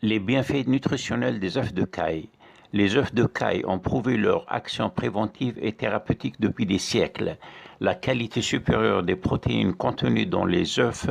Les bienfaits nutritionnels des œufs de caille. Les œufs de caille ont prouvé leur action préventive et thérapeutique depuis des siècles. La qualité supérieure des protéines contenues dans les œufs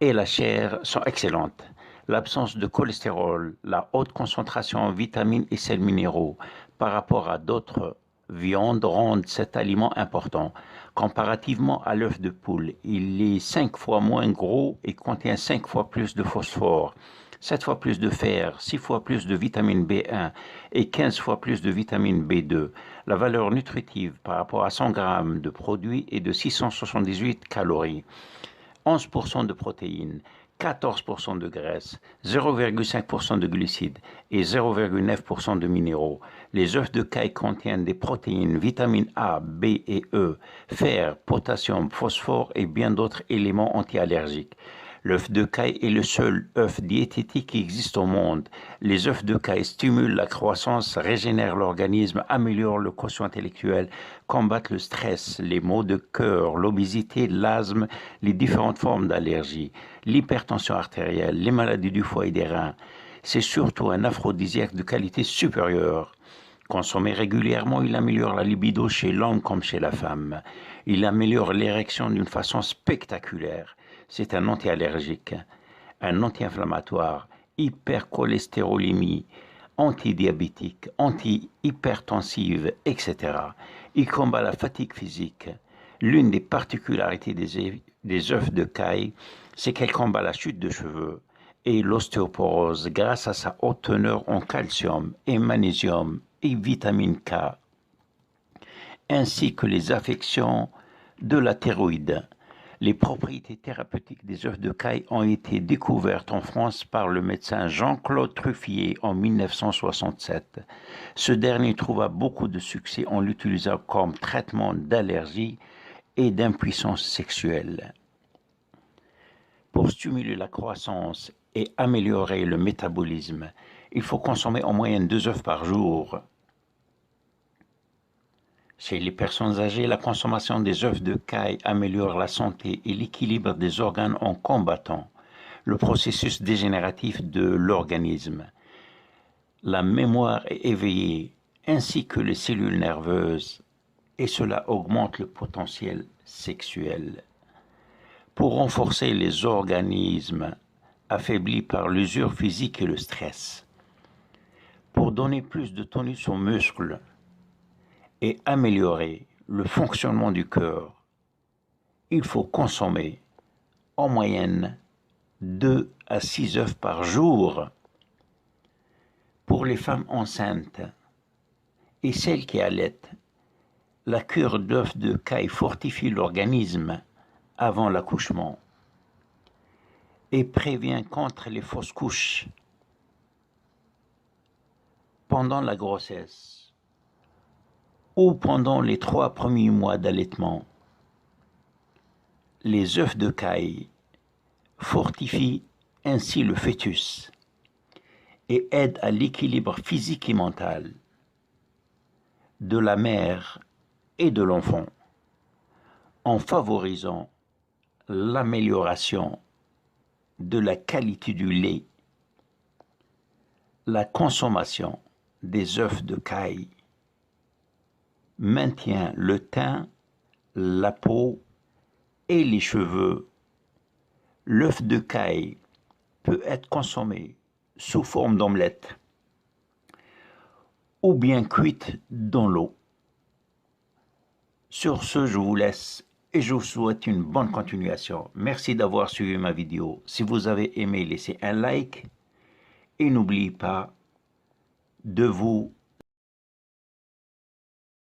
et la chair sont excellentes. L'absence de cholestérol, la haute concentration en vitamines et sels minéraux par rapport à d'autres viandes rendent cet aliment important. Comparativement à l'œuf de poule, il est 5 fois moins gros et contient 5 fois plus de phosphore, 7 fois plus de fer, 6 fois plus de vitamine B1 et 15 fois plus de vitamine B2. La valeur nutritive par rapport à 100 grammes de produit est de 678 calories. 11% de protéines, 14% de graisse, 0,5% de glucides et 0,9% de minéraux. Les œufs de caille contiennent des protéines, vitamines A, B et E, fer, potassium, phosphore et bien d'autres éléments anti-allergiques. L'œuf de caille est le seul œuf diététique qui existe au monde. Les œufs de caille stimulent la croissance, régénèrent l'organisme, améliorent le quotient intellectuel, combattent le stress, les maux de cœur, l'obésité, l'asthme, les différentes formes d'allergie, l'hypertension artérielle, les maladies du foie et des reins. C'est surtout un aphrodisiaque de qualité supérieure. Consommé régulièrement, il améliore la libido chez l'homme comme chez la femme. Il améliore l'érection d'une façon spectaculaire. C'est un anti-allergique, un anti-inflammatoire, hypercholestérolémie, antidiabétique, anti-hypertensive, etc. Il combat la fatigue physique. L'une des particularités des œufs de caille, c'est qu'elle combat la chute de cheveux et l'ostéoporose grâce à sa haute teneur en calcium et magnésium et vitamine K, ainsi que les affections de la thyroïde. Les propriétés thérapeutiques des œufs de caille ont été découvertes en France par le médecin Jean-Claude Truffier en 1967. Ce dernier trouva beaucoup de succès en l'utilisant comme traitement d'allergie et d'impuissance sexuelle. Pour stimuler la croissance et améliorer le métabolisme, il faut consommer en moyenne 2 œufs par jour. Chez les personnes âgées, la consommation des œufs de caille améliore la santé et l'équilibre des organes en combattant le processus dégénératif de l'organisme. La mémoire est éveillée ainsi que les cellules nerveuses et cela augmente le potentiel sexuel. Pour renforcer les organismes affaiblis par l'usure physique et le stress. Pour donner plus de tonus aux muscles et améliorer le fonctionnement du cœur, il faut consommer en moyenne 2 à 6 œufs par jour. Pour les femmes enceintes et celles qui allaitent, la cure d'œufs de caille fortifie l'organisme avant l'accouchement et prévient contre les fausses couches pendant la grossesse ou pendant les 3 premiers mois d'allaitement. Les œufs de caille fortifient ainsi le fœtus et aident à l'équilibre physique et mental de la mère et de l'enfant en favorisant l'amélioration de la qualité du lait. La consommation des œufs de caille maintient le teint, la peau et les cheveux. L'œuf de caille peut être consommé sous forme d'omelette ou bien cuite dans l'eau. Sur ce, je vous laisse et je vous souhaite une bonne continuation. Merci d'avoir suivi ma vidéo. Si vous avez aimé, laissez un like et n'oubliez pas de vous